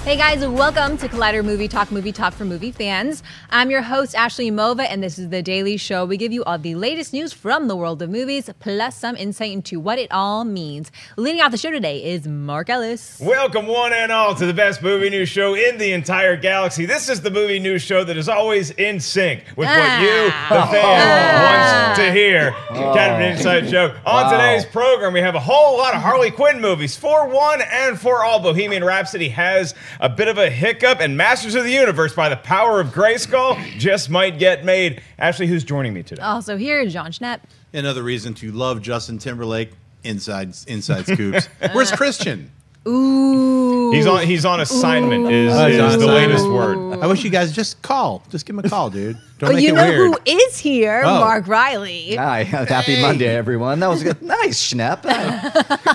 Hey guys, welcome to Collider Movie Talk for movie fans. I'm your host, Ashley Mova, and this is The Daily Show. We give you all the latest news from the world of movies, plus some insight into what it all means. Leading off the show today is Mark Ellis. Welcome one and all to the best movie news show in the entire galaxy. This is the movie news show that is always in sync with what you, the fan, wants to hear. Kind of an inside joke. On today's program, we have a whole lot of Harley Quinn movies. For one and for all, Bohemian Rhapsody has a bit of a hiccup, and Masters of the Universe, by the power of Grayskull, just might get made. Ashley, who's joining me today? Also here, Jon Schnepp. Another reason to love Justin Timberlake. Inside scoops. Where's Christian? Ooh. He's on assignment is the latest word. I wish you guys just give him a call, dude. Don't But make you it know weird. who is here? Mark Reilly. Hi, happy Monday, everyone. That was good. Nice, Schnepp.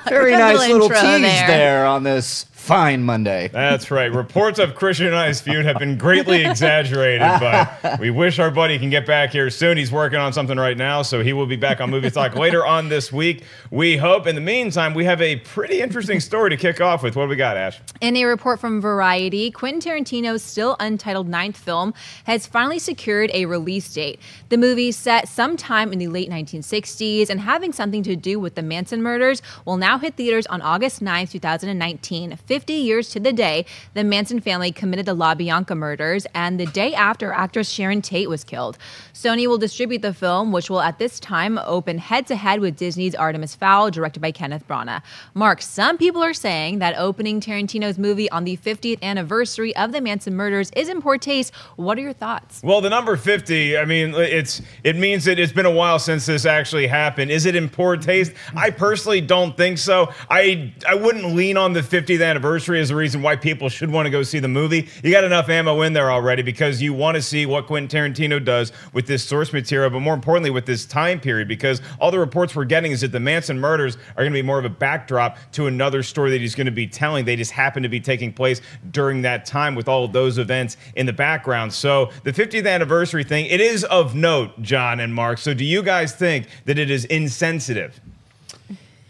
Very nice little tease there on this fine Monday. That's right. Reports of Christian and I's feud have been greatly exaggerated, but we wish our buddy can get back here soon. He's working on something right now, so he will be back on Movie Talk later on this week. We hope. In the meantime, we have a pretty interesting story to kick off with. What do we got, Ash? In a report from Variety, Quentin Tarantino's still untitled 9th film has finally secured a release date. The movie, set sometime in the late 1960s and having something to do with the Manson murders, will now hit theaters on August 9th, 2019. 50 years to the day the Manson family committed the LaBianca murders and the day after actress Sharon Tate was killed. Sony will distribute the film, which will at this time open head-to-head with Disney's Artemis Fowl, directed by Kenneth Branagh. Mark, some people are saying that opening Tarantino's movie on the 50th anniversary of the Manson murders is in poor taste. What are your thoughts? Well, the number 50, I mean, it means that it's been a while since this actually happened. Is it in poor taste? I personally don't think so. I wouldn't lean on the 50th anniversary as a reason why people should want to go see the movie. You got enough ammo in there already because you want to see what Quentin Tarantino does with this source material, but more importantly with this time period, because all the reports we're getting is that the Manson murders are going to be more of a backdrop to another story that he's going to be telling. They just happen to be taking place during that time with all of those events in the background. So the 50th anniversary thing, it is of note, John and Mark. So do you guys think that it is insensitive?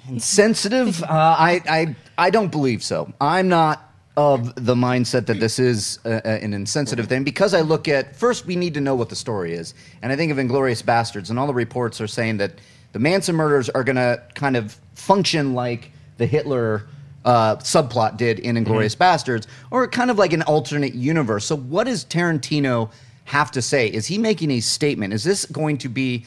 Insensitive? I don't believe so. I'm not of the mindset that this is an insensitive thing, because I look at, first we need to know what the story is. And I think of Inglourious Bastards, and all the reports are saying that the Manson murders are going to kind of function like the Hitler subplot did in Inglourious Bastards, or kind of like an alternate universe. So what does Tarantino have to say? Is he making a statement? Is this going to be...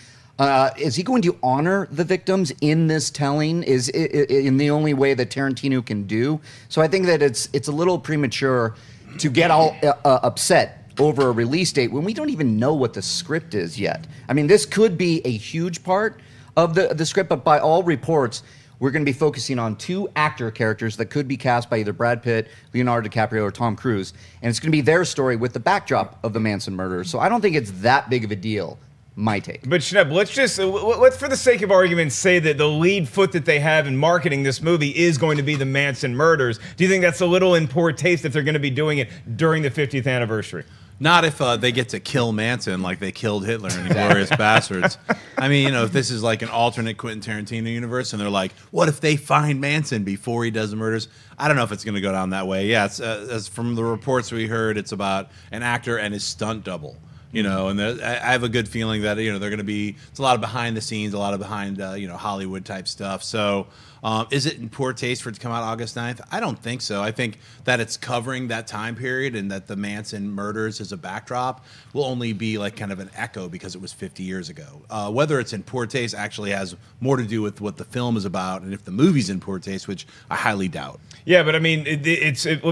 is he going to honor the victims in this telling? Is in the only way that Tarantino can do? So I think that it's a little premature to get all upset over a release date when we don't even know what the script is yet. I mean, this could be a huge part of the script, but by all reports, we're going to be focusing on 2 actor characters that could be cast by either Brad Pitt, Leonardo DiCaprio, or Tom Cruise, and it's going to be their story with the backdrop of the Manson murders. So I don't think it's that big of a deal. My take. But Schnepp, let's for the sake of argument say that the lead foot that they have in marketing this movie is going to be the Manson murders. Do you think that's a little in poor taste if they're going to be doing it during the 50th anniversary? Not if they get to kill Manson like they killed Hitler in Inglourious Bastards. I mean, if this is like an alternate Quentin Tarantino universe, and they're like, what if they find Manson before he does the murders? I don't know if it's going to go down that way. Yeah, it's, as from the reports we heard, it's about an actor and his stunt double. You know, and I have a good feeling that, you know, they're going to be, it's a lot of behind the scenes, a lot of behind, you know, Hollywood type stuff. So is it in poor taste for it to come out August 9th? I don't think so. I think that it's covering that time period and that the Manson murders as a backdrop will only be like kind of an echo because it was 50 years ago. Whether it's in poor taste actually has more to do with what the film is about and if the movie's in poor taste, which I highly doubt. Yeah, but I mean,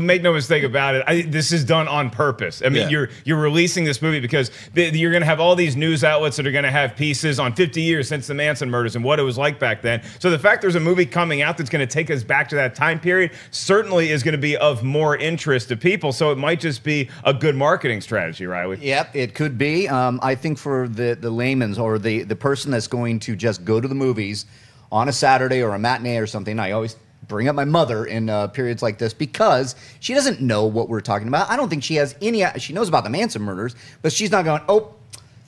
make no mistake about it. This is done on purpose. I mean, you're releasing this movie because you're going to have all these news outlets that are going to have pieces on 50 years since the Manson murders and what it was like back then. So the fact there's a movie coming out that's going to take us back to that time period certainly is going to be of more interest to people. So it might just be a good marketing strategy, Reilly. Yep, it could be. I think for the layman's or the person that's going to just go to the movies on a Saturday or a matinee or something, I always bring up my mother in periods like this because she doesn't know what we're talking about. I don't think she has any. She knows about the Manson murders, but she's not going, oh,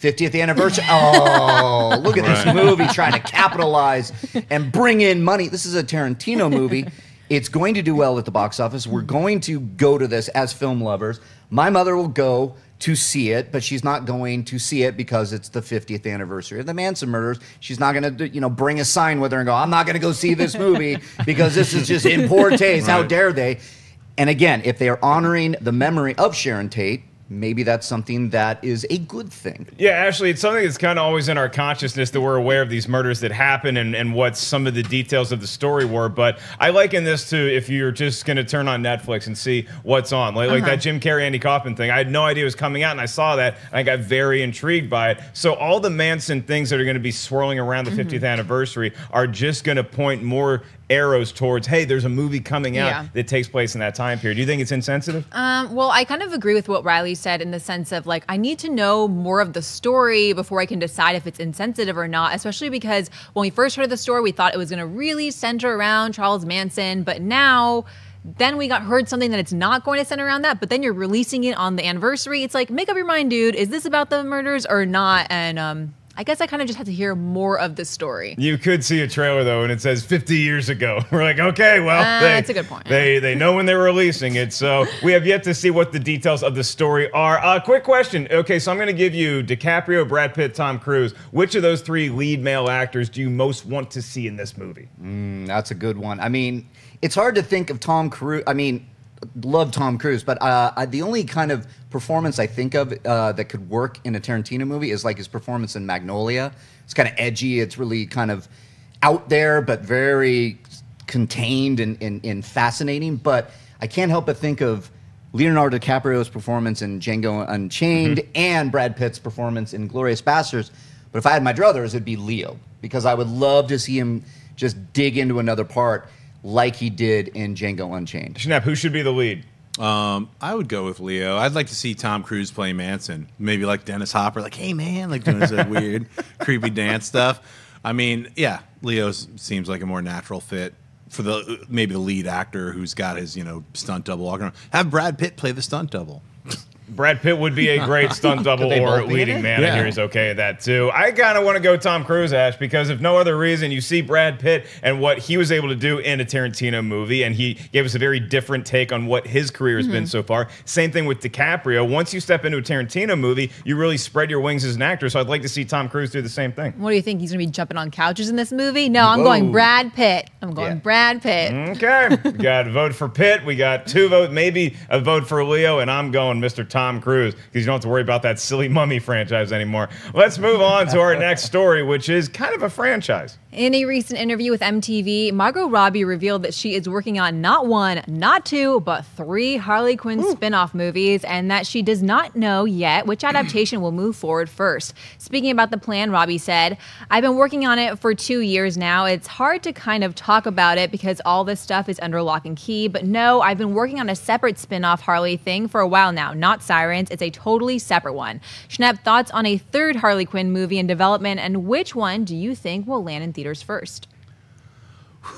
50th anniversary. Oh, look at this movie trying to capitalize and bring in money. This is a Tarantino movie. It's going to do well at the box office. We're going to go to this as film lovers. My mother will go to see it, but she's not going to see it because it's the 50th anniversary of the Manson murders. She's not going to, bring a sign with her and go, I'm not going to go see this movie because this is just in poor taste. How dare they? And again, if they are honoring the memory of Sharon Tate, maybe that's something that is a good thing. Yeah, actually, it's something that's kind of always in our consciousness that we're aware of these murders that happen and what some of the details of the story were. But I liken this to if you're just going to turn on Netflix and see what's on. Like that Jim Carrey, Andy Kaufman thing. I had no idea it was coming out, and I saw that, and I got very intrigued by it. So all the Manson things that are going to be swirling around the 50th anniversary are just going to point more arrows towards, hey, there's a movie coming out that takes place in that time period. Do you think it's insensitive? Well, I kind of agree with what Reilly said in the sense of, like, I need to know more of the story before I can decide if it's insensitive or not, especially because when we first heard the story, we thought it was going to really center around Charles Manson, but now then we heard something that it's not going to center around that, but then you're releasing it on the anniversary. It's like, make up your mind, dude. Is this about the murders or not? And I guess I kind of just had to hear more of the story. You could see a trailer, though, and it says 50 years ago. We're like, okay, well, that's a good point. They know when they're releasing it, so we have yet to see what the details of the story are. Quick question. Okay, so I'm going to give you DiCaprio, Brad Pitt, Tom Cruise. Which of those three lead male actors do you most want to see in this movie? That's a good one. I mean, it's hard to think of Tom Cruise. I mean, love Tom Cruise, but the only kind of performance I think of that could work in a Tarantino movie is like his performance in Magnolia. It's kind of edgy. It's really kind of out there, but very contained and fascinating. But I can't help but think of Leonardo DiCaprio's performance in Django Unchained and Brad Pitt's performance in Inglourious Basterds. But if I had my druthers, it'd be Leo, because I would love to see him just dig into another part like he did in Django Unchained. Schnepp, who should be the lead? I would go with Leo. I'd like to see Tom Cruise play Manson. Maybe like Dennis Hopper, like, hey, man, like doing some weird, creepy dance stuff. I mean, yeah, Leo seems like a more natural fit for maybe the lead actor who's got his, stunt double walking around. Have Brad Pitt play the stunt double. Brad Pitt would be a great stunt double or leading man. I hear he's okay at that too. I kind of want to go Tom Cruise, Ash, because if no other reason, you see Brad Pitt and what he was able to do in a Tarantino movie, and he gave us a very different take on what his career has been so far. Same thing with DiCaprio. Once you step into a Tarantino movie, you really spread your wings as an actor, so I'd like to see Tom Cruise do the same thing. What do you think? He's going to be jumping on couches in this movie? No, I'm going Brad Pitt. I'm going Brad Pitt. Okay. We got a vote for Pitt. We got 2 votes, maybe a vote for Leo, and I'm going Mr. Tom Cruise, because you don't have to worry about that silly Mummy franchise anymore. Let's move on to our next story, which is kind of a franchise. In a recent interview with MTV, Margot Robbie revealed that she is working on not 1, not 2, but 3 Harley Quinn spin-off movies, and that she does not know yet which adaptation will move forward first. Speaking about the plan, Robbie said, I've been working on it for 2 years now. It's hard to kind of talk about it because all this stuff is under lock and key, but no, I've been working on a separate spin-off Harley thing for a while now, not Sirens. It's a totally separate one. Schnepp, thoughts on a 3rd Harley Quinn movie in development, and which one do you think will land in theaters first?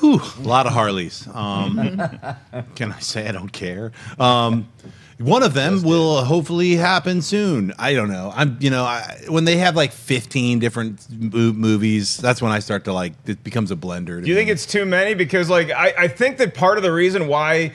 Whew, a lot of Harleys. Can I say I don't care? One of them will hopefully happen soon. I don't know. When they have like 15 different movies, that's when I start to like, it becomes a blender. Do you think it's too many? Because like I think that part of the reason why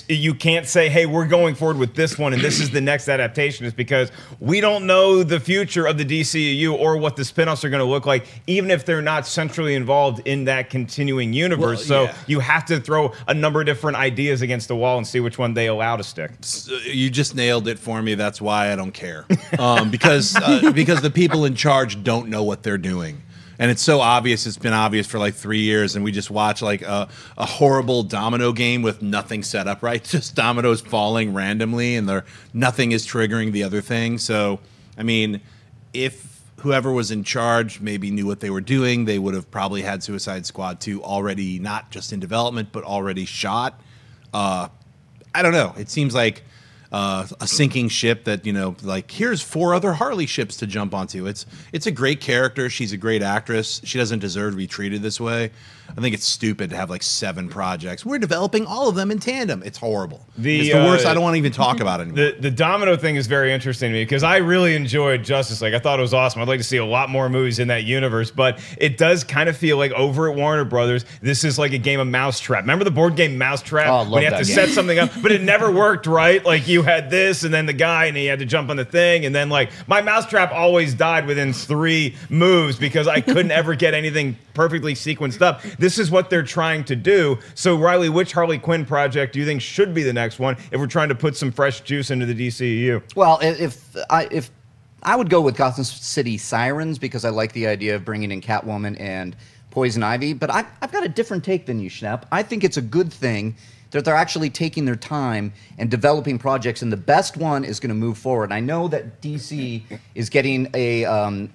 you can't say, hey, we're going forward with this one and this is the next adaptation is because we don't know the future of the DCEU or what the spinoffs are going to look like, even if they're not centrally involved in that continuing universe. So you have to throw a number of different ideas against the wall and see which one they allow to stick. You just nailed it for me. That's why I don't care. Because the people in charge don't know what they're doing. And it's so obvious. It's been obvious for like 3 years, and we just watch like a horrible domino game with nothing set up right. Just dominoes falling randomly, and nothing is triggering the other thing. So, I mean, if whoever was in charge maybe knew what they were doing, they would have probably had Suicide Squad 2 already, not just in development, but already shot. I don't know. It seems like a sinking ship that, you know, like, here's 4 other Harley ships to jump onto. It's a great character. She's a great actress. She doesn't deserve to be treated this way. I think it's stupid to have like 7 projects. We're developing all of them in tandem. It's horrible. It's the worst. I don't want to even talk about it anymore. The domino thing is very interesting to me because I really enjoyed Justice League. I thought it was awesome. I'd like to see a lot more movies in that universe, but it does kind of feel like over at Warner Brothers, this is like a game of Mousetrap. Remember the board game Mousetrap? Oh, when you have to game. set something up, but it never worked, right? Like you had this and then the guy and he had to jump on the thing, and then like my Mousetrap always died within 3 moves because I couldn't ever get anything perfectly sequenced up. This is what they're trying to do. So Reilly, which Harley Quinn project do you think should be the next one if we're trying to put some fresh juice into the DCEU? Well, if I would go with Gotham City Sirens because I like the idea of bringing in Catwoman and Poison Ivy, but I've got a different take than you, Schnepp. I think it's a good thing that they're actually taking their time and developing projects, and the best one is going to move forward. I know that DC is getting a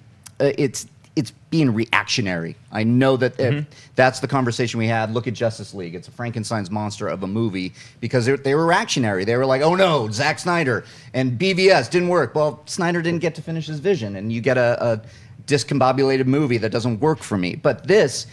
it's being reactionary. I know that that's the conversation we had. Look at Justice League. It's a Frankenstein's monster of a movie because they were reactionary. They were like, oh no, Zack Snyder and BVS didn't work. Well, Snyder didn't get to finish his vision, and you get a discombobulated movie that doesn't work for me. But this,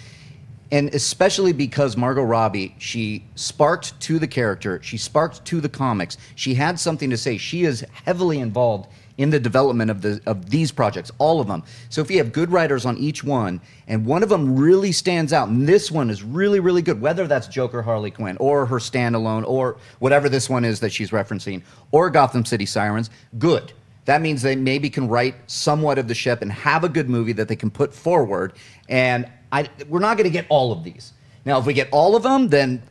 and especially because Margot Robbie, she sparked to the character, she sparked to the comics, she had something to say. She is heavily involved in the development of these projects, all of them. So if you have good writers on each one, and one of them really stands out, and this one is really, really good, whether that's Joker Harley Quinn, or her standalone, or whatever this one is that she's referencing, or Gotham City Sirens, good. That means they maybe can write somewhat of the ship and have a good movie that they can put forward, and we're not going to get all of these. Now, if we get all of them, then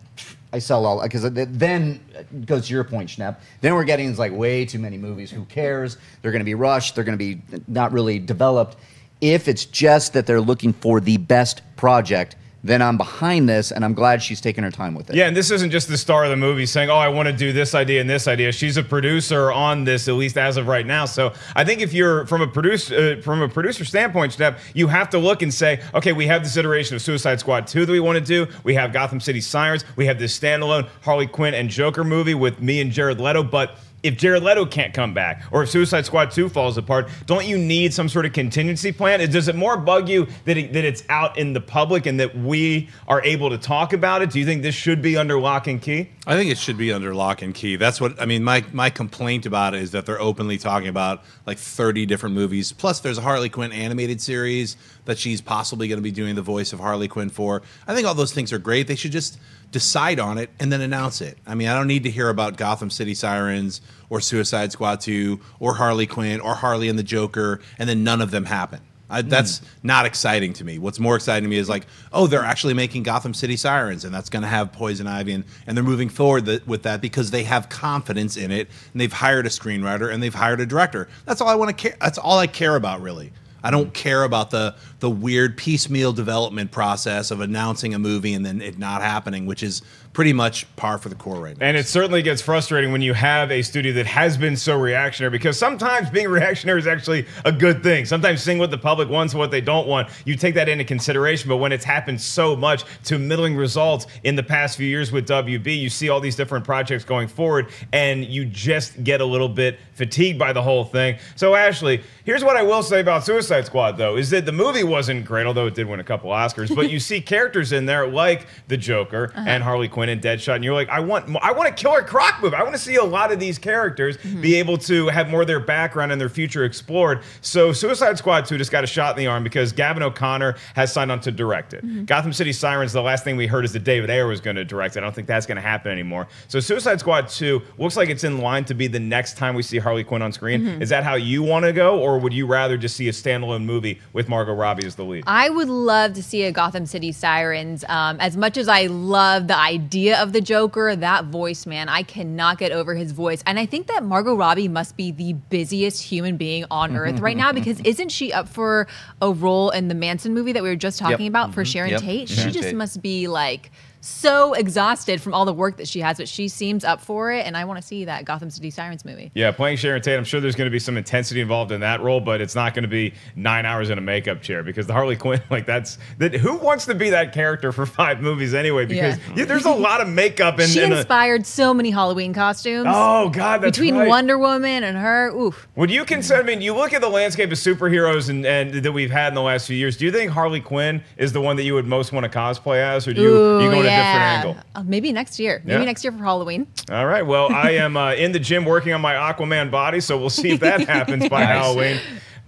I sell all, because then it goes to your point, Schnepp. Then we're getting like way too many movies. Who cares? They're going to be rushed. They're going to be not really developed. If it's just that they're looking for the best project, then I'm behind this, and I'm glad she's taking her time with it. Yeah, and this isn't just the star of the movie saying, oh, I want to do this idea and this idea. She's a producer on this, at least as of right now. So I think if you're from a producer standpoint, Schnepp, you have to look and say, okay, we have this iteration of Suicide Squad 2 that we want to do. We have Gotham City Sirens. We have this standalone Harley Quinn and Joker movie with me and Jared Leto, but if Jared Leto can't come back, or if Suicide Squad 2 falls apart, don't you need some sort of contingency plan? Does it more bug you that it's out in the public and that we are able to talk about it? Do you think this should be under lock and key? I think it should be under lock and key. That's what, I mean, my complaint about it is that they're openly talking about like 30 different movies. Plus, there's a Harley Quinn animated series that she's possibly going to be doing the voice of Harley Quinn for. I think all those things are great. They should just decide on it and then announce it. I mean, I don't need to hear about Gotham City Sirens or Suicide Squad 2 or Harley Quinn or Harley and the Joker, and then none of them happen. That's not exciting to me. What's more exciting to me is like, oh, they're actually making Gotham City Sirens, and that's going to have Poison Ivy, and they're moving forward with that because they have confidence in it, and they've hired a screenwriter, and they've hired a director. That's all I want to care. That's all I care about, really. I don't care about the weird piecemeal development process of announcing a movie and then it not happening, which is pretty much par for the course right now. And it certainly gets frustrating when you have a studio that has been so reactionary, because sometimes being reactionary is actually a good thing. Sometimes seeing what the public wants and what they don't want, you take that into consideration. But when it's happened so much to middling results in the past few years with WB, you see all these different projects going forward and you just get a little bit fatigued by the whole thing. So Ashley, here's what I will say about Suicide Squad, though, is that the movie wasn't great, although it did win a couple Oscars, but you see characters in there like the Joker and Harley Quinn and Deadshot, and you're like, I want a Killer Croc movie. I want to see a lot of these characters be able to have more of their background and their future explored. So Suicide Squad 2 just got a shot in the arm because Gavin O'Connor has signed on to direct it. Gotham City Sirens, the last thing we heard is that David Ayer was going to direct it. I don't think that's going to happen anymore. So Suicide Squad 2 looks like it's in line to be the next time we see Harley Quinn on screen. Is that how you want to go, or would you rather just see a standalone movie with Margot Robbie as the lead? I would love to see a Gotham City Sirens. As much as I love the idea of the Joker, that voice, man, I cannot get over his voice. And I think that Margot Robbie must be the busiest human being on earth right now, because isn't she up for a role in the Manson movie that we were just talking about for Sharon Tate? She just must be like so exhausted from all the work that she has, but she seems up for it, and I want to see that Gotham City Sirens movie. Yeah, playing Sharon Tate, I'm sure there's going to be some intensity involved in that role, but it's not going to be 9 hours in a makeup chair, because the Harley Quinn, like who wants to be that character for 5 movies anyway? Because there's a lot of makeup in. She inspired so many Halloween costumes. Oh God, that's between right. Wonder Woman and her. Oof. Would you consider? I mean, you look at the landscape of superheroes and that we've had in the last few years. Do you think Harley Quinn is the one that you would most want to cosplay as, or do you go in a different angle? Maybe next year. Maybe next year for Halloween. All right. Well, I am in the gym working on my Aquaman body, so we'll see if that happens by Halloween.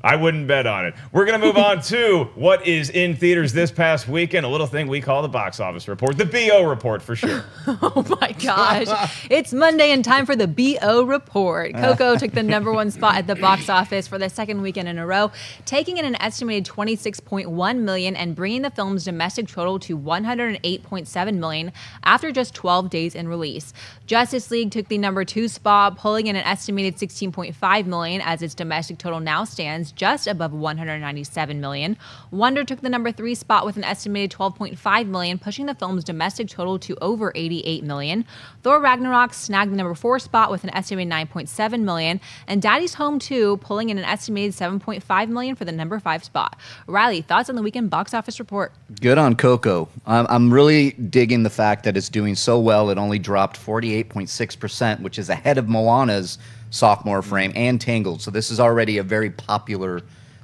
I wouldn't bet on it. We're going to move on to what is in theaters this past weekend, a little thing we call the box office report, the BO report for sure. Oh my gosh. It's Monday and time for the BO report. Coco took the #1 spot at the box office for the second weekend in a row, taking in an estimated $26.1 million and bringing the film's domestic total to $108.7 million after just 12 days in release. Justice League took the #2 spot, pulling in an estimated $16.5 million as its domestic total now stands just above $197 million. Wonder took the #3 spot with an estimated $12.5 million, pushing the film's domestic total to over $88 million. Thor Ragnarok snagged the #4 spot with an estimated $9.7 million, and Daddy's Home 2 pulling in an estimated $7.5 million for the #5 spot. Reilly, thoughts on the weekend box office report? Good on Coco. I'm really digging the fact that it's doing so well. It only dropped 48.6%, which is ahead of Moana's sophomore frame and Tangled. So this is already a very popular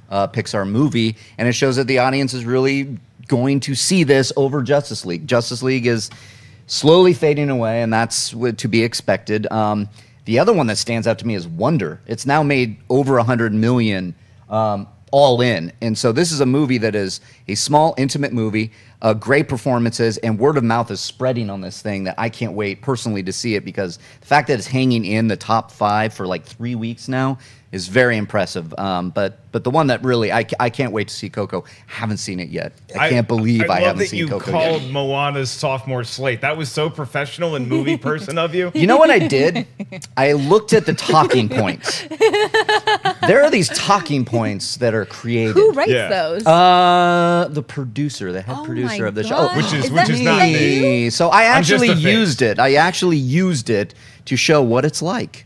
Pixar movie, and it shows that the audience is really going to see this over Justice League. Justice League is slowly fading away, and that's to be expected. The other one that stands out to me is Wonder. It's now made over $100 million all in, and so this is a movie that is a small, intimate movie, great performances, and word of mouth is spreading on this thing that I can't wait personally to see it, because the fact that it's hanging in the top 5 for like 3 weeks now is very impressive. But the one that really I can't wait to see Coco. Haven't seen it yet. I can't believe I haven't seen Coco yet. I love that you called Moana's sophomore slate. That was so professional and movie person of you. You know what I did? I looked at the talking points. There are these talking points that are created. Who writes those? The producer, the head producer of the show, which is not me. So I actually used it. I actually used it to show what it's like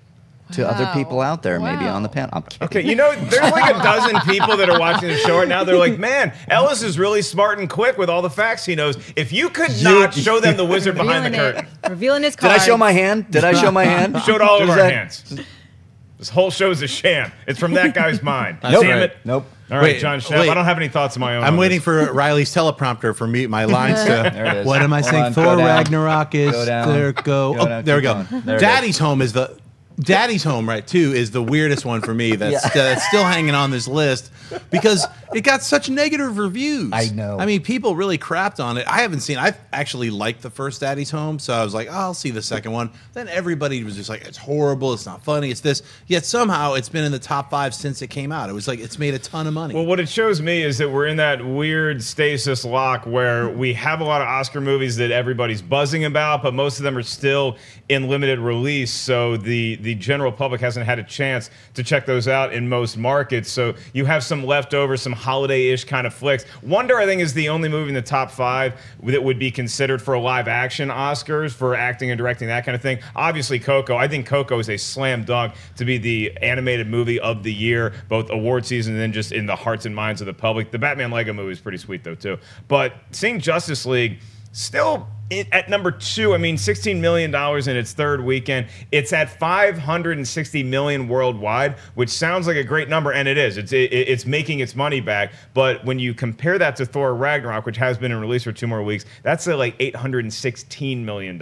to other people out there, maybe on the panel. I'm kidding. Okay, you know, there's like a dozen people that are watching the show right now. They're like, man, Ellis is really smart and quick with all the facts he knows. If you could not show them the wizard behind the curtain. Revealing his cards. Did I show my hand? Did I show my hand? Showed all of our hands. This whole show is a sham. It's from that guy's mind. Nope. Damn it. Nope. All right, Jon Schnepp. I don't have any thoughts of my own. I'm waiting for Reilly's teleprompter for me, my lines to. There it is. What am I saying? Thor Ragnarok is there. Oh, there we go. Daddy's Home is the. Daddy's Home, right, too, is the weirdest one for me that's still hanging on this list because it got such negative reviews. I know. I mean, people really crapped on it. I've actually liked the first Daddy's Home, so I was like, oh, I'll see the second one. Then everybody was just like, it's horrible, it's not funny, it's this. Yet somehow it's been in the top 5 since it came out. It was like, it's made a ton of money. Well, what it shows me is that we're in that weird stasis lock where we have a lot of Oscar movies that everybody's buzzing about, but most of them are still in limited release, so the general public hasn't had a chance to check those out in most markets. So you have some leftovers, some holiday-ish kind of flicks. Wonder, I think, is the only movie in the top 5 that would be considered for a live-action Oscars, for acting and directing, that kind of thing. Obviously, Coco. I think Coco is a slam dunk to be the animated movie of the year, both award season and then just in the hearts and minds of the public. The Batman Lego movie is pretty sweet, though, too. But seeing Justice League still at #2, I mean, $16 million in its third weekend. It's at $560 million worldwide, which sounds like a great number, and it is. It's making its money back. But when you compare that to Thor Ragnarok, which has been in release for 2 more weeks, that's at like $816 million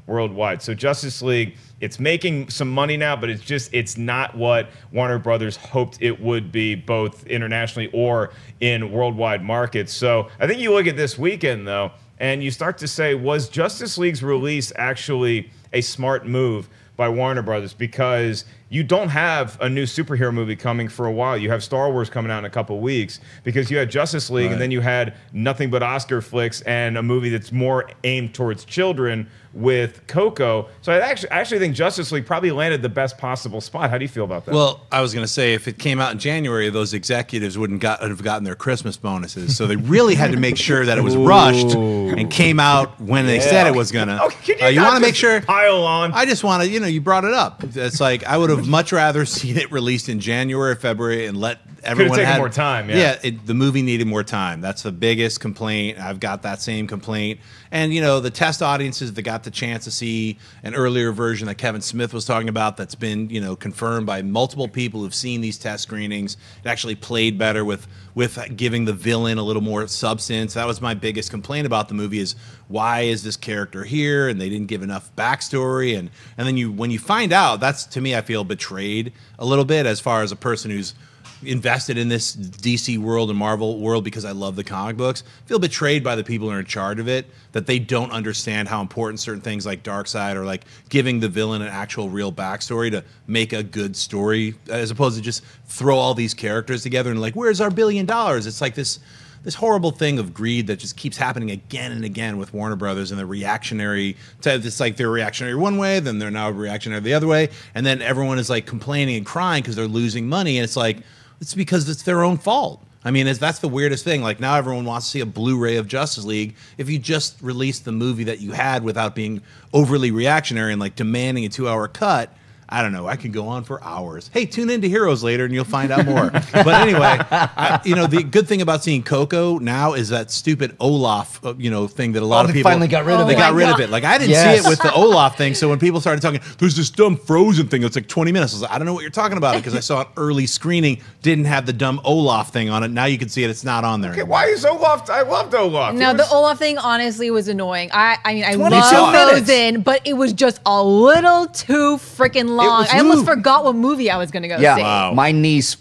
worldwide. So Justice League, it's making some money now, but it's not what Warner Brothers hoped it would be, both internationally or in worldwide markets. So I think you look at this weekend, though, and you start to say, was Justice League's release actually a smart move by Warner Brothers? Because you don't have a new superhero movie coming for a while. You have Star Wars coming out in a couple weeks because you had Justice League, and then you had nothing but Oscar flicks and a movie that's more aimed towards children with Coco. So I actually think Justice League probably landed the best possible spot. How do you feel about that? Well, I was going to say, if it came out in January, those executives wouldn't have gotten their Christmas bonuses. So they really had to make sure that it was rushed and came out when they said it was going to. Okay, you want to make sure. Pile on. I just want to, you brought it up. It's like, I would have much rather seen it released in January or February and let everyone have more time. Yeah, the movie needed more time. That's the biggest complaint. I've got that same complaint. And the test audiences that got the chance to see an earlier version that Kevin Smith was talking about, that's been confirmed by multiple people who've seen these test screenings. It actually played better with giving the villain a little more substance. That was my biggest complaint about the movie, is why is this character here? And they didn't give enough backstory. And then when you find out, that's, to me, I feel betrayed a little bit as far as a person who's invested in this DC world and Marvel world because I love the comic books. I feel betrayed by the people who are in charge of it, that they don't understand how important certain things like Darkseid or like giving the villain an actual real backstory to make a good story, as opposed to just throw all these characters together and like, where's our $1 billion? It's like this horrible thing of greed that just keeps happening again and again with Warner Brothers and the reactionary. It's like they're reactionary one way, then they're now reactionary the other way, and then everyone is like complaining and crying because they're losing money, and it's like, it's because it's their own fault. I mean, that's the weirdest thing. Like, now everyone wants to see a Blu-ray of Justice League. If you just released the movie that you had without being overly reactionary and like demanding a 2-hour cut, I don't know. I can go on for hours. Hey, tune into Heroes later and you'll find out more. But anyway, the good thing about seeing Coco now is that stupid Olaf, thing that a lot of people finally got rid of. They got rid of it. Like, I didn't see it with the Olaf thing. So when people started talking, there's this dumb Frozen thing that's like 20 minutes. I was like, I don't know what you're talking about, because I saw an early screening, didn't have the dumb Olaf thing on it. Now you can see it. It's not on there. Okay, why is Olaf? I loved Olaf. No, the Olaf thing honestly was annoying. I mean, I love Frozen, but it was just a little too freaking long. I almost forgot what movie I was going to go see. Wow. My niece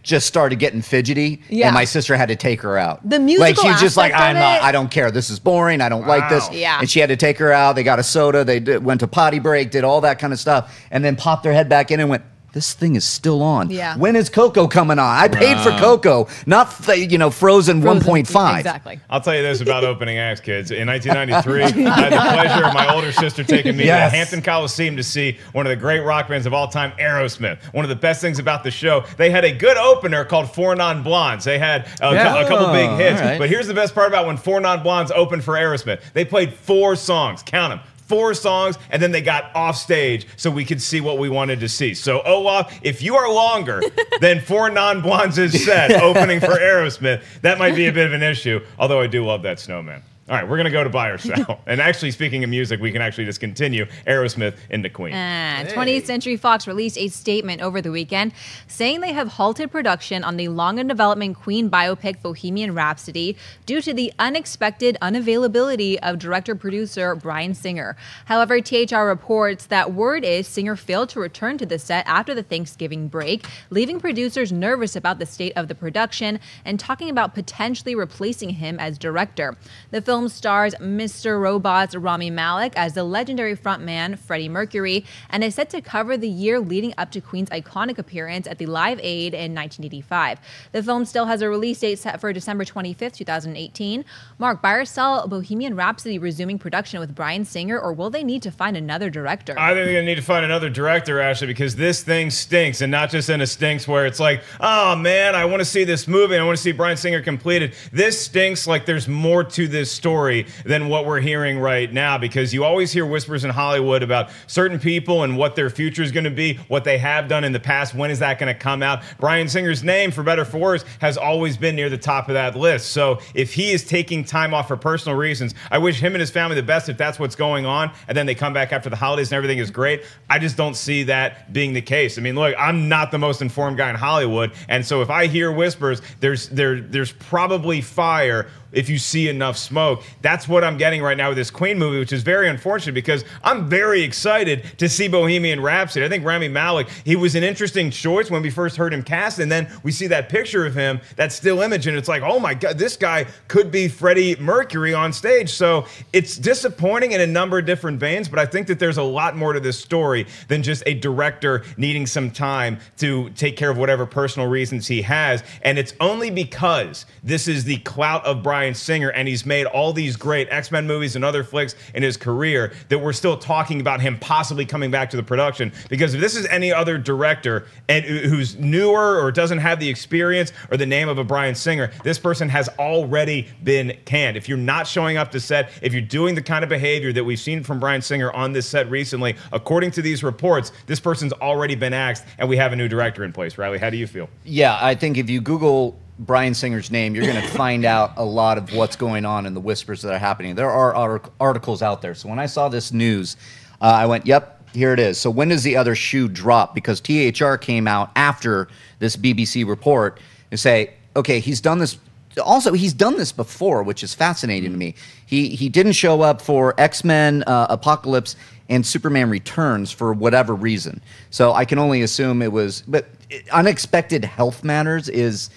just started getting fidgety, and my sister had to take her out. The musical she was just like, aspect of it? I don't care. This is boring. I don't like this. Yeah. And she had to take her out. They got a soda. They went to potty break, did all that kind of stuff, and then popped their head back in and went, this thing is still on. Yeah. When is Coco coming on? I paid for Coco, not Frozen 1.5. Exactly. I'll tell you this about opening acts, kids. In 1993, I had the pleasure of my older sister taking me to Hampton Coliseum to see one of the great rock bands of all time, Aerosmith. One of the best things about the show, they had a good opener called Four Non-Blondes. They had a couple big hits. Right. But here's the best part about when Four Non-Blondes opened for Aerosmith. They played 4 songs. Count them. 4 songs, and then they got off stage so we could see what we wanted to see. So, Olaf, if you are longer than Four Non-Blondes' set opening for Aerosmith, that might be a bit of an issue, although I do love that snowman. All right, we're going to go to buy or sell. And actually, speaking of music, we can actually just continue Aerosmith into Queen. 20th Century Fox released a statement over the weekend saying they have halted production on the long-in-development Queen biopic Bohemian Rhapsody due to the unexpected unavailability of director-producer Bryan Singer. However, THR reports that word is Singer failed to return to the set after the Thanksgiving break, leaving producers nervous about the state of the production and talking about potentially replacing him as director. The film stars Mr. Robot's Rami Malek as the legendary frontman Freddie Mercury and is set to cover the year leading up to Queen's iconic appearance at the Live Aid in 1985. The film still has a release date set for December 25th, 2018. Mark, buy or sell Bohemian Rhapsody resuming production with Bryan Singer, or will they need to find another director? I think they're going to need to find another director, Ashley, because this thing stinks, and not just in a stinks where it's like, oh man, I want to see this movie, I want to see Bryan Singer completed. This stinks like there's more to this story than what we're hearing right now, because you always hear whispers in Hollywood about certain people and what their future is going to be, what they have done in the past. When is that going to come out? Bryan Singer's name, for better or for worse, has always been near the top of that list. So if he is taking time off for personal reasons, I wish him and his family the best if that's what's going on, and then they come back after the holidays and everything is great. I just don't see that being the case. I mean, look, I'm not the most informed guy in Hollywood, and so if I hear whispers, there's probably fire if you see enough smoke. That's what I'm getting right now with this Queen movie, which is very unfortunate because I'm very excited to see Bohemian Rhapsody. I think Rami Malek, he was an interesting choice when we first heard him cast, and then we see that picture of him, that still image, and it's like, oh my God, this guy could be Freddie Mercury on stage. So it's disappointing in a number of different veins, but I think that there's a lot more to this story than just a director needing some time to take care of whatever personal reasons he has. And it's only because this is the clout of Bryan Singer and he's made all these great X-Men movies and other flicks in his career that we're still talking about him possibly coming back to the production. Because if this is any other director and who's newer or doesn't have the experience or the name of a Bryan Singer, this person has already been canned. If you're not showing up to set, if you're doing the kind of behavior that we've seen from Bryan Singer on this set recently, according to these reports, this person's already been axed and we have a new director in place. Reilly, how do you feel? Yeah, I think if you Google Bryan Singer's name, you're going to find out a lot of what's going on and the whispers that are happening. There are articles out there. So when I saw this news, I went, yep, here it is. So when does the other shoe drop? Because THR came out after this BBC report and say, okay, he's done this. Also, he's done this before, which is fascinating to me. He didn't show up for X-Men, Apocalypse, and Superman Returns for whatever reason. So I can only assume it was... But unexpected health matters is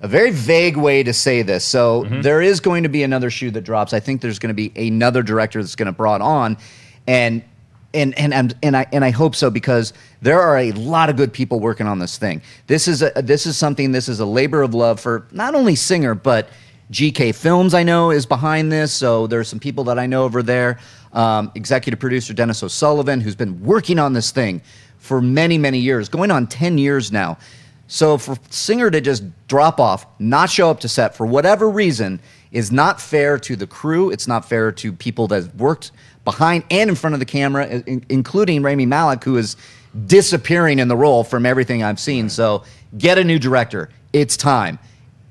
a very vague way to say this. So there is going to be another shoe that drops. I think there's going to be another director that's going to brought on. And I hope so, because there are a lot of good people working on this thing. This is a labor of love for not only Singer, but GK Films, I know, is behind this. So there's some people that I know over there. Executive producer Dennis O'Sullivan, who's been working on this thing for many, many years, going on 10 years now. So for Singer to just drop off, not show up to set for whatever reason, is not fair to the crew. It's not fair to people that worked behind and in front of the camera, including Rami Malek, who is disappearing in the role from everything I've seen. So get a new director. It's time.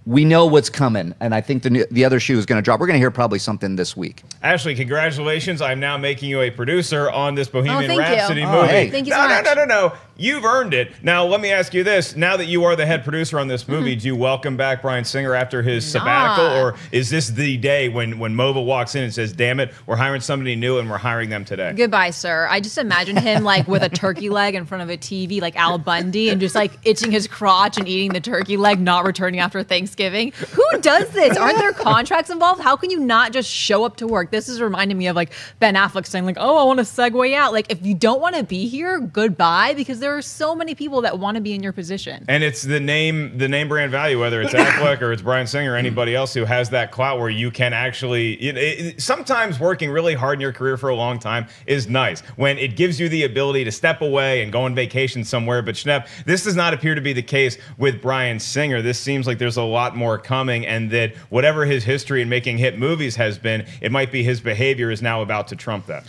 We know what's coming, and I think the other shoe is going to drop. We're going to hear probably something this week. Ashley, congratulations. I'm now making you a producer on this Bohemian Rhapsody movie. Oh, hey. Thank you so much. No. You've earned it. Now, let me ask you this. Now that you are the head producer on this movie, do you welcome back Bryan Singer after his sabbatical? Or is this the day when Mova walks in and says, damn it, we're hiring somebody new and we're hiring them today? Goodbye, sir. I just imagine him like with a turkey leg in front of a TV like Al Bundy and just like itching his crotch and eating the turkey leg, not returning after Thanksgiving. Who does this? Aren't there contracts involved? How can you not just show up to work? This is reminding me of like Ben Affleck saying like, oh, I want to segue out. Like if you don't want to be here, goodbye, because there are so many people that want to be in your position. And it's the name brand value, whether it's Affleck or it's Bryan Singer or anybody else who has that clout where you can actually, sometimes working really hard in your career for a long time is nice when it gives you the ability to step away and go on vacation somewhere. But Schnepp, this does not appear to be the case with Bryan Singer. This seems like there's a lot more coming, and that whatever his history in making hit movies has been, it might be his behavior is now about to trump that.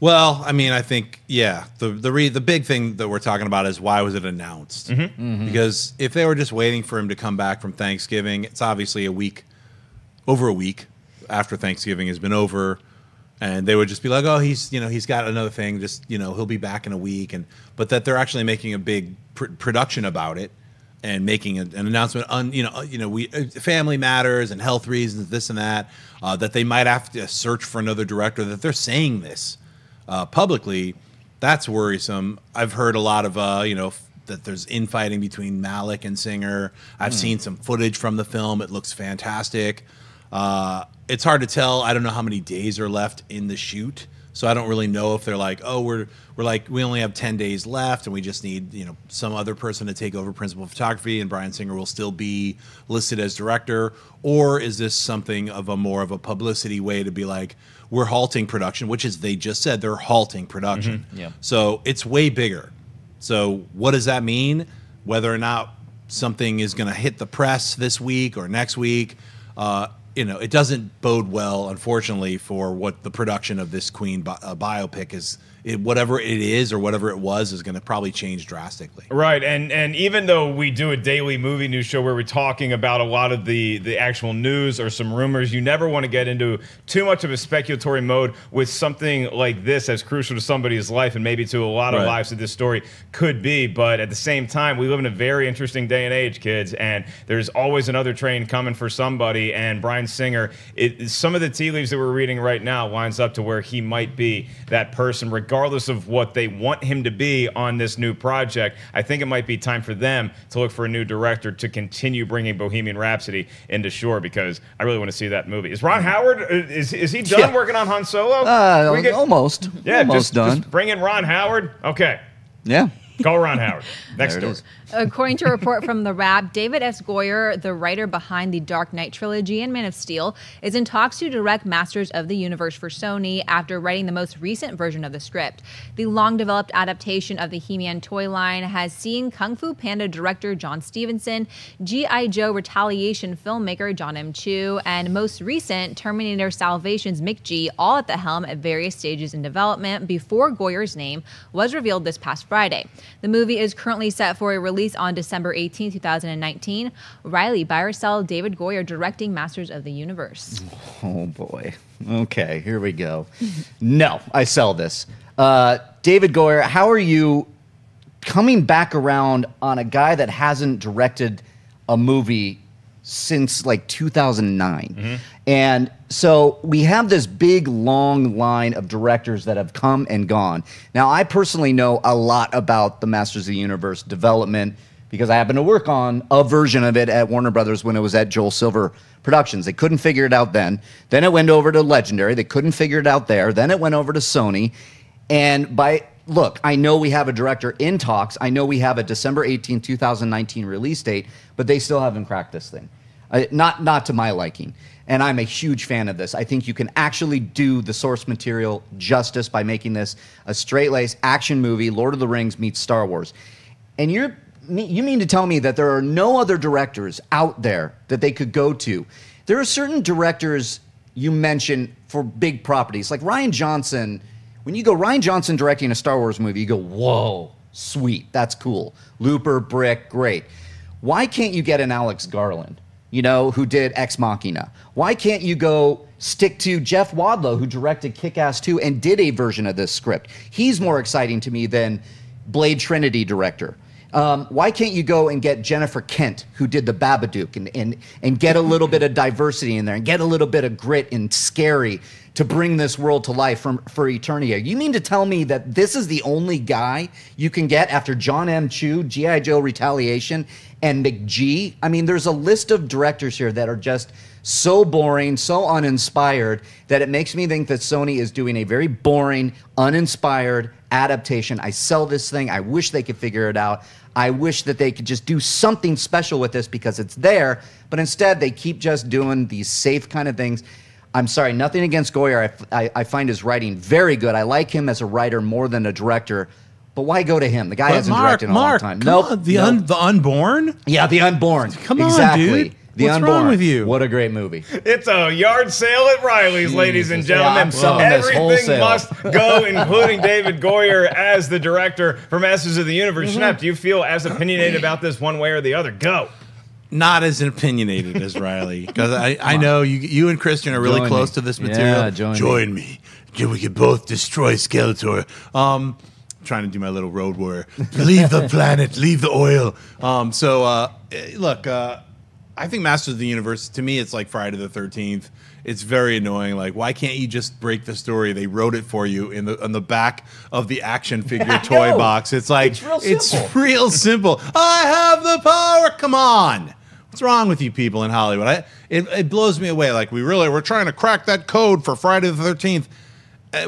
Well, I mean, I think, yeah, the big thing that we're talking about is why was it announced? Because if they were just waiting for him to come back from Thanksgiving, it's obviously over a week after Thanksgiving has been over, and they would just be like, oh, he's got another thing, just, he'll be back in a week, but that they're actually making a big production about it and making an announcement on, family matters and health reasons, this and that, that they might have to search for another director, that they're saying this publicly, that's worrisome. I've heard a lot of, that there's infighting between Malek and Singer. I've seen some footage from the film. It looks fantastic. It's hard to tell. I don't know how many days are left in the shoot, so I don't really know if they're like, oh, we only have 10 days left, and we just need some other person to take over principal photography, and Bryan Singer will still be listed as director, or is this something of more of a publicity way to be like, we're halting production, which is, they just said they're halting production. Yeah. So it's way bigger. So what does that mean? Whether or not something is going to hit the press this week or next week, it doesn't bode well, unfortunately, for what the production of this Queen biopic is whatever it is or whatever it was is going to probably change drastically. Right, and even though we do a daily movie news show where we're talking about a lot of the actual news or some rumors, you never want to get into too much of a speculatory mode with something like this as crucial to somebody's life and maybe to a lot of lives that this story could be. But at the same time, we live in a very interesting day and age, kids, and there's always another train coming for somebody. And Bryan Singer, some of the tea leaves that we're reading right now lines up to where he might be that person, regardless of what they want him to be on this new project. I think it might be time for them to look for a new director to continue bringing Bohemian Rhapsody into shore, because I really want to see that movie. Is Ron Howard, is he done working on Han Solo? Almost. Yeah, almost done. Just bring in Ron Howard. Okay. Yeah. Call Ron Howard. Next story. According to a report from The Wrap, David S. Goyer, the writer behind the Dark Knight trilogy and Man of Steel, is in talks to direct Masters of the Universe for Sony after writing the most recent version of the script. The long-developed adaptation of the He-Man toy line has seen Kung Fu Panda director John Stevenson, G.I. Joe Retaliation filmmaker John M. Chu, and most recent Terminator Salvation's Mick G all at the helm at various stages in development before Goyer's name was revealed this past Friday. The movie is currently set for a release on December 18, 2019. Reilly, buy or sell David Goyer directing Masters of the Universe. Oh, boy. Okay, here we go. No, I sell this. David Goyer, how are you coming back around on a guy that hasn't directed a movie since like 2009? And so we have this big, long line of directors that have come and gone. Now, I personally know a lot about the Masters of the Universe development because I happened to work on a version of it at Warner Brothers when it was at Joel Silver Productions. They couldn't figure it out then. Then it went over to Legendary. They couldn't figure it out there. Then it went over to Sony. And look, I know we have a director in talks. I know we have a December 18, 2019 release date, but they still haven't cracked this thing. Not to my liking. And I'm a huge fan of this. I think you can actually do the source material justice by making this a straight-laced action movie, Lord of the Rings meets Star Wars. And you mean to tell me that there are no other directors out there that they could go to? There are certain directors you mention for big properties, like Rian Johnson. When you go Rian Johnson directing a Star Wars movie, you go, whoa, sweet, that's cool. Looper, Brick, great. Why can't you get an Alex Garland, who did Ex Machina? Why can't you go stick to Jeff Wadlow, who directed Kick-Ass 2 and did a version of this script? He's more exciting to me than Blade Trinity director. Why can't you go and get Jennifer Kent, who did the Babadook, and get a little bit of diversity in there and get a little bit of grit and scary to bring this world to life for Eternia? You mean to tell me that this is the only guy you can get after John M. Chu, G.I. Joe Retaliation, and McG? I mean, there's a list of directors here that are just so boring, so uninspired, that it makes me think that Sony is doing a very boring, uninspired adaptation. I sell this thing. I wish they could figure it out. I wish that they could just do something special with this because it's there, but instead they keep just doing these safe kind of things. I'm sorry, nothing against Goyer. I find his writing very good. I like him as a writer more than a director. But why go to him? The guy hasn't directed in a long time. Nope. The Unborn? Yeah, The Unborn. Come on, dude. The What's Unborn. wrong with you? What a great movie. It's a yard sale at Reilly's, ladies and gentlemen. Yeah, everything must go, including David Goyer as the director for Masters of the Universe. Schnepp, do you feel as opinionated about this one way or the other? Go. Not as opinionated as Reilly, because I know you and Christian are really close to this material. Yeah, join me. We could both destroy Skeletor. Trying to do my little road warrior. Leave the planet, leave the oil. Look, I think Masters of the Universe, to me, it's like Friday the 13th. It's very annoying. Like, why can't you just break the story? They wrote it for you on the back of the action figure toy box. It's like, it's real simple. I have the power. Come on. What's wrong with you people in Hollywood? It blows me away. Like, we're trying to crack that code for Friday the 13th.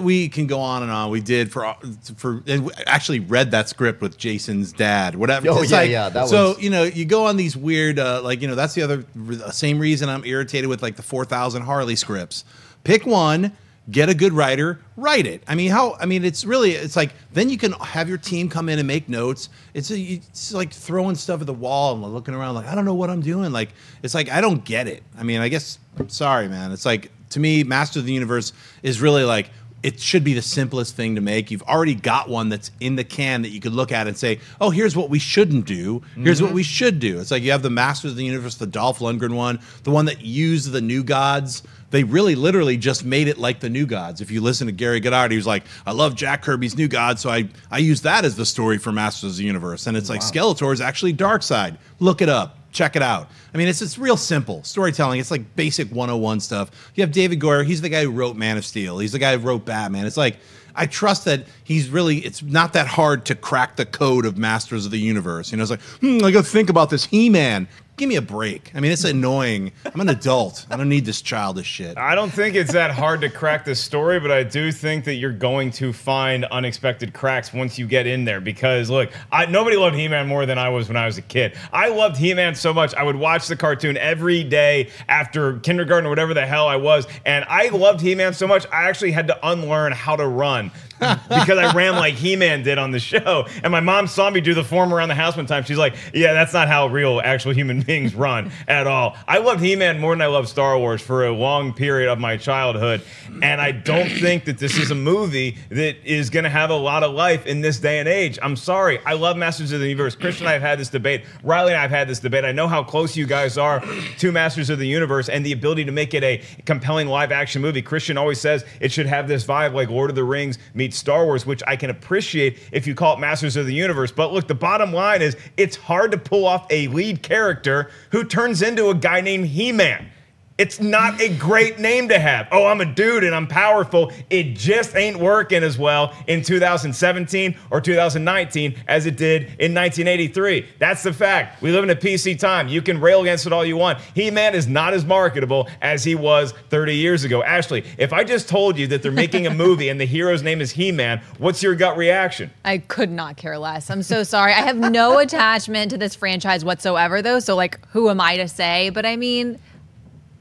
We can go on and on. We did and we actually read that script with Jason's dad. Whatever. Oh, yeah. That was... you go on these weird, that's the same reason I'm irritated with like the 4,000 Harley scripts. Pick one, get a good writer, write it. It's like then you can have your team come in and make notes. It's like throwing stuff at the wall and looking around like I don't know what I'm doing. Like it's like I don't get it. I mean, I guess sorry, man. It's like to me, Master of the Universe is really like. it should be the simplest thing to make. You've already got one that's in the can that you could look at and say, oh, here's what we shouldn't do. Here's what we should do. It's like you have the Masters of the Universe, the Dolph Lundgren one, the one that used the New Gods. They really literally just made it like the New Gods. If you listen to Gary Goddard, he was like, I love Jack Kirby's New Gods, so I use that as the story for Masters of the Universe. And it's like Skeletor is actually Darkseid. Look it up. Check it out. I mean, it's real simple storytelling. It's like basic 101 stuff. You have David Goyer. He's the guy who wrote Man of Steel. He's the guy who wrote Batman. It's like, I trust that it's not that hard to crack the code of Masters of the Universe. You know, it's like, I got to think about this He-Man. Give me a break. I mean, it's annoying. I'm an adult. I don't need this childish shit. I don't think it's that hard to crack this story, but I do think that you're going to find unexpected cracks once you get in there. Because, look, nobody loved He-Man more than I was when I was a kid. I loved He-Man so much, I would watch the cartoon every day after kindergarten or whatever the hell I was. And I loved He-Man so much, I actually had to unlearn how to run. Because I ran like He-Man did on the show. And my mom saw me do the form around the house one time. She's like, yeah, that's not how real, actual human beings run at all. I loved He-Man more than I loved Star Wars for a long period of my childhood. And I don't think that this is a movie that is going to have a lot of life in this day and age. I'm sorry. I love Masters of the Universe. Christian and I have had this debate. Reilly and I have had this debate. I know how close you guys are to Masters of the Universe and the ability to make it a compelling live-action movie. Christian always says it should have this vibe like Lord of the Rings meets Star Wars, which I can appreciate if you call it Masters of the Universe. But look, the bottom line is it's hard to pull off a lead character who turns into a guy named He-Man. It's not a great name to have. Oh, I'm a dude and I'm powerful. It just ain't working as well in 2017 or 2019 as it did in 1983. That's the fact. We live in a PC time. You can rail against it all you want. He-Man is not as marketable as he was 30 years ago. Ashley, if I just told you that they're making a movie and the hero's name is He-Man, what's your gut reaction? I could not care less. I'm so sorry. I have no attachment to this franchise whatsoever, though. So, like, who am I to say? But I mean,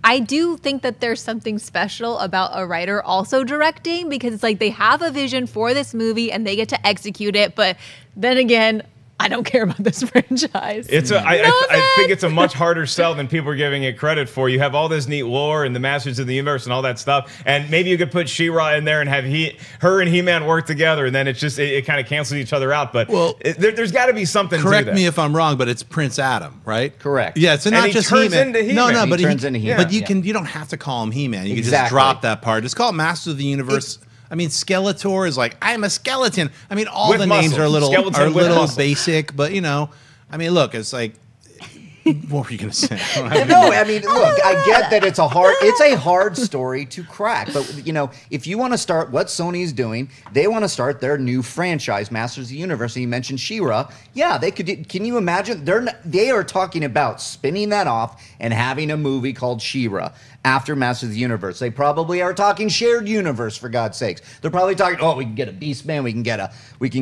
I do think that there's something special about a writer also directing, because it's like they have a vision for this movie and they get to execute it. But then again, I don't care about this franchise. I think it's a much harder sell than people are giving it credit for. You have all this neat lore and the Masters of the Universe and all that stuff, and maybe you could put She-Ra in there and have her and He-Man work together, and then it kind of cancels each other out. But there's got to be something. Correct me if I'm wrong, but it's Prince Adam, right? Correct. Yeah, so not just He-Man. No, but he turns into He-Man. But you don't have to call him He-Man. You can just drop that part. Just call it Masters of the Universe. I mean, Skeletor is like, I'm a skeleton. I mean, all with the muscles. names are a little muscle. basic, but, you know, I mean, look, it's like, what were you going to say? No, I mean, look, I get that it's a hard story to crack. But, you know, if you want to start what Sony's doing, they want to start their new franchise, Masters of the Universe. And you mentioned She-Ra. Yeah, they could. Can you imagine? They are talking about spinning that off and having a movie called She-Ra after Masters of the Universe. They probably are talking shared universe, for God's sakes. They're probably talking, we can get a Beastman, we can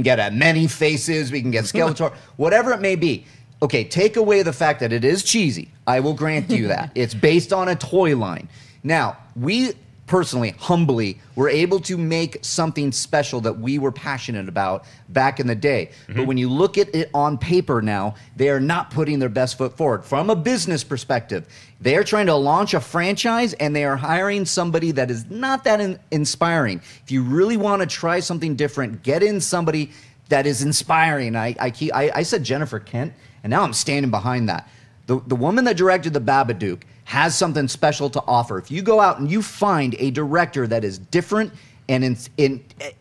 get a Many Faces, we can get Skeletor, whatever it may be. Okay, take away the fact that it is cheesy. I will grant you that. It's based on a toy line. Now, we personally, humbly, were able to make something special that we were passionate about back in the day. But when you look at it on paper now, they are not putting their best foot forward. From a business perspective, they are trying to launch a franchise and they are hiring somebody that is not that inspiring. If you really want to try something different, get in somebody that is inspiring. I said Jennifer Kent, and now I'm standing behind that. The woman that directed The Babadook has something special to offer. If you go out and you find a director that is different and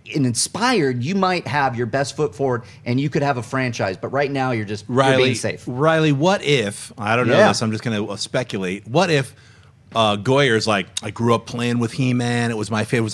inspired, you might have your best foot forward and you could have a franchise. But right now, you're being safe. Reilly, what if, I don't know this, I'm just going to speculate. What if Goyer's like, I grew up playing with He-Man. It was my favorite. It was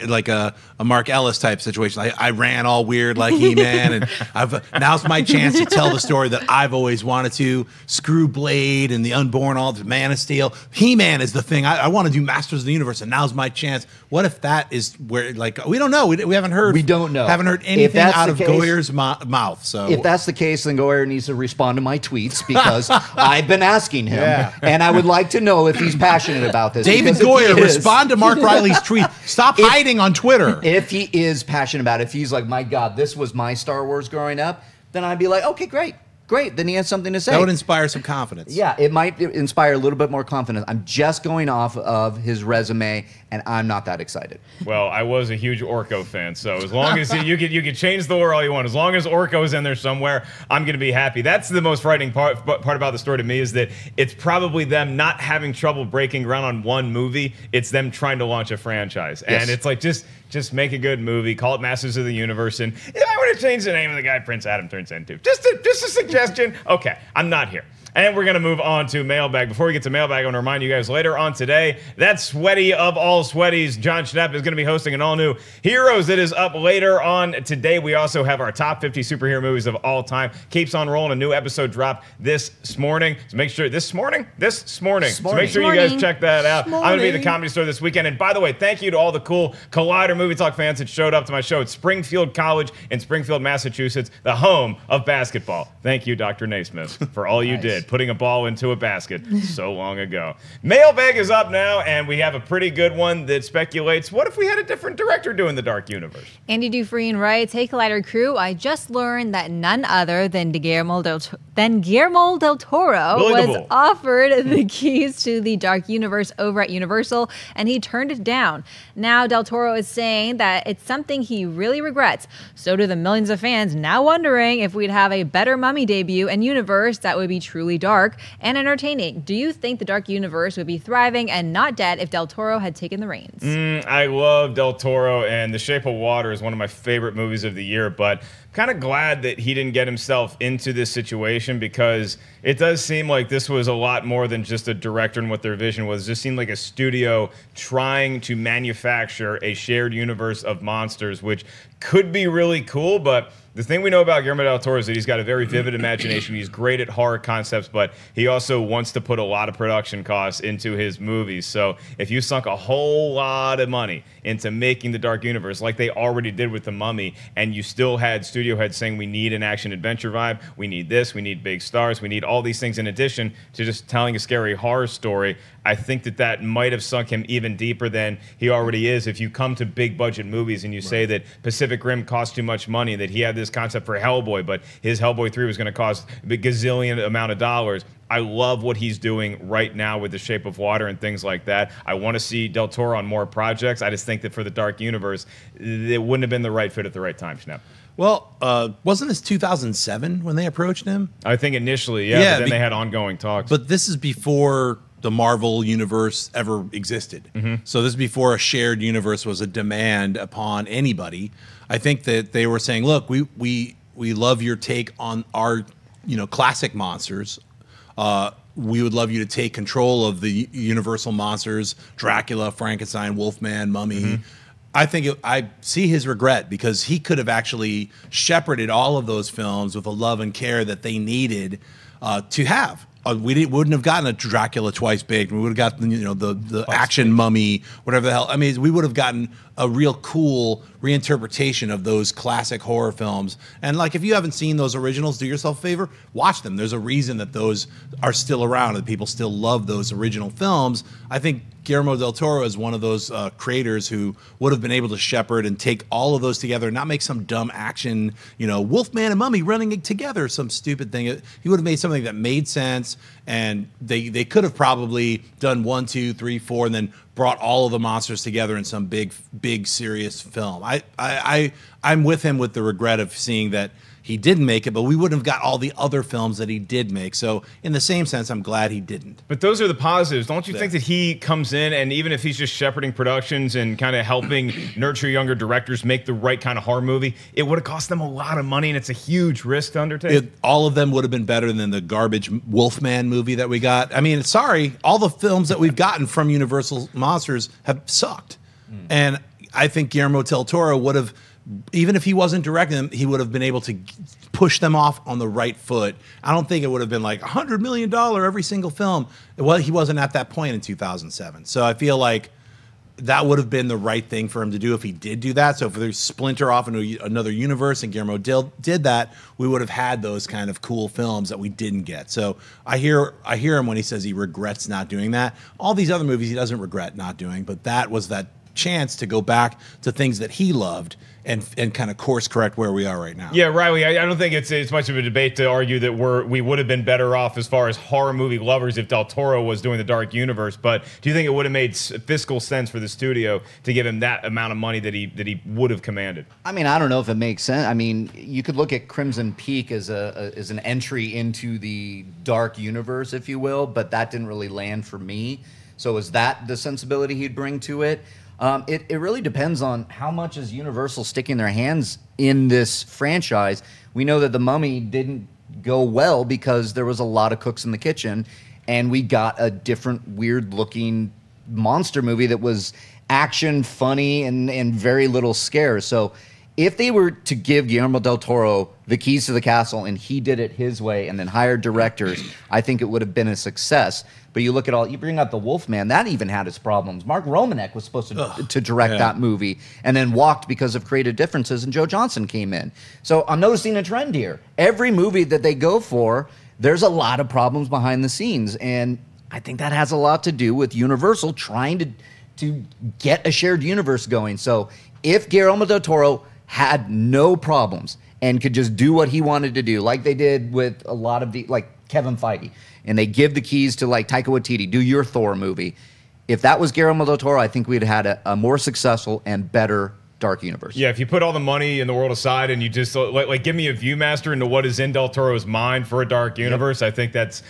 like a Mark Ellis type situation. I ran all weird like He-Man, and now's my chance to tell the story that I've always wanted to. Screw Blade and the Unborn, all the Man of Steel. He-Man is the thing. I want to do Masters of the Universe, and now's my chance. What if that is where, like, we don't know. We haven't heard. We don't know. Haven't heard anything out of Goyer's mouth. So if that's the case, then Goyer needs to respond to my tweets, because I've been asking him, and I would like to know if he's passionate about this. David Goyer, respond to Mark Reilly's tweet. Stop hiding on Twitter. If he is passionate about it, if he's like, my God, this was my Star Wars growing up, then I'd be like, okay, great. great. Then he has something to say. That would inspire some confidence. Yeah, it might inspire a little bit more confidence. I'm just going off of his resume, and I'm not that excited. Well, I was a huge Orko fan, so as long as you can change the lore all you want, as long as Orko is in there somewhere, I'm going to be happy. That's the most frightening part about the story to me, is that it's probably them not having trouble breaking ground on one movie. It's them trying to launch a franchise, and it's like just make a good movie, call it Masters of the Universe, and if I want to change the name of the guy Prince Adam turns into, just a suggestion. Okay, I'm not here. And we're going to move on to Mailbag. Before we get to Mailbag, I want to remind you guys later on today, that sweaty of all sweaties, Jon Schnepp, is going to be hosting an all-new Heroes that is up later on today. We also have our top 50 superhero movies of all time. Keeps on rolling. A new episode dropped this morning. So make sure, this morning. So make sure you guys check that out. I'm going to be at the Comedy Store this weekend. And by the way, thank you to all the cool Collider Movie Talk fans that showed up to my show at Springfield College in Springfield, Massachusetts, the home of basketball. Thank you, Dr. Naismith, for all you did. Putting a ball into a basket so long ago. Mailbag is up now, and we have a pretty good one that speculates, what if we had a different director doing the Dark Universe? Andy Dufresne writes, "Hey Collider crew, I just learned that none other than Guillermo del Toro was offered the keys to the Dark Universe over at Universal, and he turned it down. Now Del Toro is saying that it's something he really regrets. So do the millions of fans now wondering if we'd have a better Mummy debut and universe that would be truly dark and entertaining. Do you think the Dark Universe would be thriving and not dead if Del Toro had taken the reins?" I love Del Toro, and The Shape of Water is one of my favorite movies of the year, but I'm kind of glad that he didn't get himself into this situation, because it does seem like this was a lot more than just a director and what their vision was. It just seemed like a studio trying to manufacture a shared universe of monsters, which could be really cool, but the thing we know about Guillermo del Toro is that he's got a very vivid imagination. He's great at horror concepts, but he also wants to put a lot of production costs into his movies. So if you sunk a whole lot of money into making the Dark Universe, like they already did with The Mummy, and you still had studio heads saying, we need an action-adventure vibe, we need this, we need big stars, we need all these things in addition to just telling a scary horror story, I think that might have sunk him even deeper than he already is. If you come to big budget movies and you say that Pacific Rim cost too much money, that he had this concept for Hellboy, but his Hellboy 3 was going to cost a gazillion amount of dollars. I love what he's doing right now with The Shape of Water and things like that. I want to see Del Toro on more projects. I just think that for the Dark Universe, it wouldn't have been the right fit at the right time, Schnepp. Well, wasn't this 2007 when they approached him? I think initially, yeah, but then they had ongoing talks. But this is before the Marvel universe ever existed. So this is before a shared universe was a demand upon anybody. I think that they were saying, look, we love your take on our classic monsters. We would love you to take control of the universal monsters, Dracula, Frankenstein, Wolfman, Mummy. I see his regret, because he could have actually shepherded all of those films with the love and care that they needed to have. We wouldn't have gotten a Dracula twice baked. We would have gotten the action Mummy, whatever the hell. I mean, we would have gotten a real cool reinterpretation of those classic horror films. And like, if you haven't seen those originals, do yourself a favor, watch them. There's a reason that those are still around and people still love those original films. I think Guillermo del Toro is one of those creators who would have been able to shepherd and take all of those together and not make some dumb action, Wolfman and Mummy running together, some stupid thing. He would have made something that made sense, and they could have probably done 1, 2, 3, 4, and then brought all of the monsters together in some big serious film. I'm with him with the regret of seeing that he didn't make it, but we wouldn't have got all the other films that he did make. So in the same sense, I'm glad he didn't. But those are the positives. Don't you think that he comes in, and even if he's just shepherding productions and kind of helping nurture younger directors make the right kind of horror movie, it would have cost them a lot of money, and it's a huge risk to undertake? All of them would have been better than the garbage Wolfman movie that we got. I mean, sorry, all the films that we've gotten from Universal Monsters have sucked. And I think Guillermo del Toro would have, even if he wasn't directing them, he would have been able to push them off on the right foot. I don't think it would have been like $100 million every single film. Well, he wasn't at that point in 2007. So I feel like that would have been the right thing for him to do if he did do that. So if they splinter off into another universe and Guillermo did that, we would have had those kind of cool films that we didn't get. So I hear him when he says he regrets not doing that. All these other movies he doesn't regret not doing, but that was that chance to go back to things that he loved and kind of course correct where we are right now. Yeah, Reilly, I don't think it's much of a debate to argue that we would have been better off as far as horror movie lovers if Del Toro was doing the Dark Universe. But do you think it would have made fiscal sense for the studio to give him that amount of money that he would have commanded? I mean, I don't know if it makes sense. I mean, you could look at Crimson Peak as an entry into the Dark Universe, if you will, but that didn't really land for me. So is that the sensibility he'd bring to it? It really depends on how much is Universal sticking their hands in this franchise. We know that The Mummy didn't go well because there was a lot of cooks in the kitchen, and we got a different weird-looking monster movie that was action, funny, and very little scares. So if they were to give Guillermo del Toro the keys to the castle and he did it his way and then hired directors, I think it would have been a success. But you look at you bring up The Wolfman, that even had its problems. Mark Romanek was supposed to direct that movie and then walked because of creative differences, and Joe Johnston came in. So I'm noticing a trend here. Every movie that they go for, there's a lot of problems behind the scenes, and I think that has a lot to do with Universal trying to get a shared universe going. So if Guillermo del Toro had no problems and could just do what he wanted to do, like they did with a lot of like Kevin Feige, and they give the keys to like Taika Waititi, do your Thor movie. If that was Guillermo del Toro, I think we'd have had a more successful and better Dark Universe. Yeah, if you put all the money in the world aside and you just like give me a Viewmaster into what is in Del Toro's mind for a Dark Universe, I think that's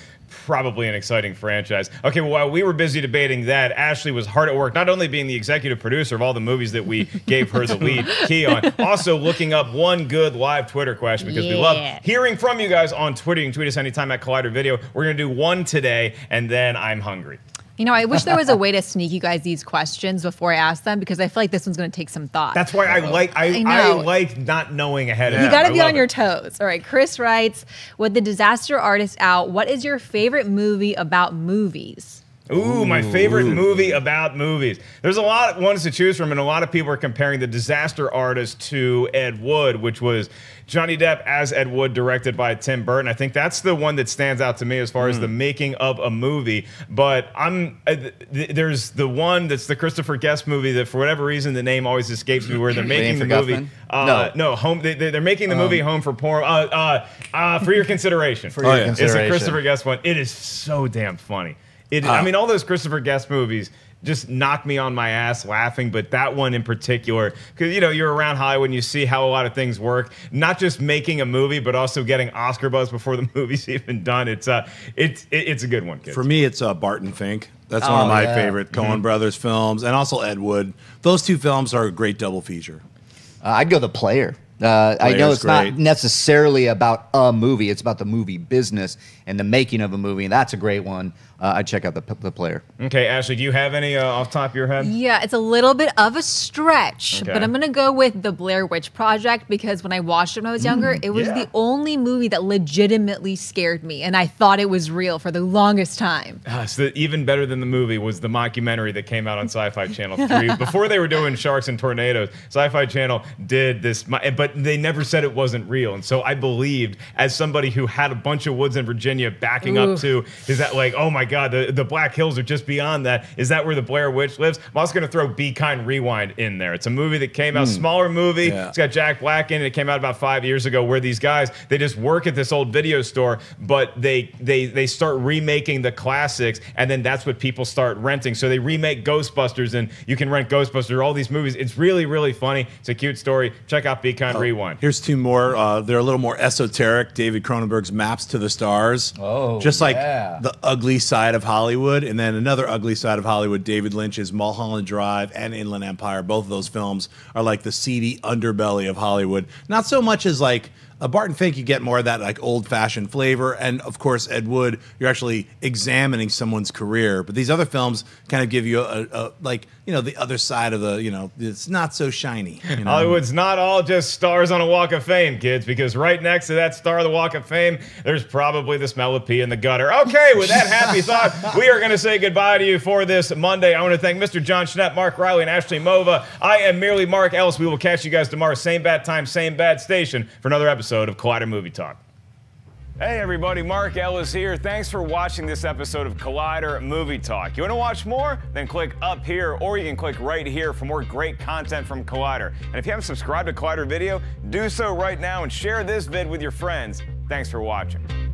probably an exciting franchise. Okay, well, while we were busy debating that, Ashley was hard at work, not only being the executive producer of all the movies that we gave her the lead key on, also looking up one good live Twitter question, because we love hearing from you guys on Twitter. You can tweet us anytime at Collider Video. We're going to do one today, and then I'm hungry. You know, I wish there was a way to sneak you guys these questions before I ask them, because I feel like this one's going to take some thought. That's why I like not knowing ahead of time. You got to be on your toes. All right, Chris writes, with The Disaster Artist out, what is your favorite movie about movies? Ooh, my favorite movie about movies. There's a lot of ones to choose from, and a lot of people are comparing The Disaster Artist to Ed Wood, which was Johnny Depp as Ed Wood, directed by Tim Burton. I think that's the one that stands out to me as far as the making of a movie. But there's the one that's the Christopher Guest movie that, for whatever reason, the name always escapes me, where they're making the movie. No, Home. They're making the movie Home for Porn. For Your Consideration. For Your Consideration. It's a Christopher Guest one. It is so damn funny. I mean, all those Christopher Guest movies just knock me on my ass laughing, but that one in particular, because you're around Hollywood and you see how a lot of things work. Not just making a movie, but also getting Oscar buzz before the movie's even done. It's a good one, kids. For me, it's Barton Fink. That's one of my favorite Coen Brothers films, and also Ed Wood. Those two films are a great double feature. I'd go The Player. I know it's not necessarily about a movie. It's about the movie business and the making of a movie, and that's a great one. I'd check out The Player. Okay, Ashley, do you have any off the top of your head? Yeah, it's a little bit of a stretch, but I'm going to go with The Blair Witch Project, because when I watched it when I was younger, it was the only movie that legitimately scared me, and I thought it was real for the longest time. So even better than the movie was the mockumentary that came out on Sci-Fi Channel 3. Before they were doing Sharks and Tornadoes, Sci-Fi Channel did this, but they never said it wasn't real. And so I believed, as somebody who had a bunch of woods in Virginia backing up to, is that like, oh my God, the Black Hills are just beyond that. Is that where the Blair Witch lives? I'm also going to throw Be Kind Rewind in there. It's a movie that came out, smaller movie. Yeah. It's got Jack Black in it. It came out about 5 years ago, where these guys, they just work at this old video store, but they start remaking the classics, and then that's what people start renting. So they remake Ghostbusters, and you can rent Ghostbusters, all these movies. It's really, really funny. It's a cute story. Check out Be Kind Rewind. Here's two more. They're a little more esoteric. David Cronenberg's Maps to the Stars. Just like the ugly side of Hollywood, and then another ugly side of Hollywood, David Lynch's Mulholland Drive and Inland Empire. Both of those films are like the seedy underbelly of Hollywood. Not so much as like a Barton Fink, you get more of that like old-fashioned flavor, and of course Ed Wood, you're actually examining someone's career. But these other films kind of give you a the other side of the it's not so shiny. Hollywood's not all just stars on a Walk of Fame, kids, because right next to that star of the Walk of Fame, there's probably the smell of pee in the gutter. Okay, with that happy thought, we are going to say goodbye to you for this Monday. I want to thank Mr. Jon Schnepp, Mark Reilly, and Ashley Mova. I am merely Mark Ellis. We will catch you guys tomorrow, same bad time, same bad station, for another episode of Collider Movie Talk. Hey everybody, Mark Ellis here. Thanks for watching this episode of Collider Movie Talk. You want to watch more? Then click up here, or you can click right here for more great content from Collider. And if you haven't subscribed to Collider Video, do so right now and share this vid with your friends. Thanks for watching.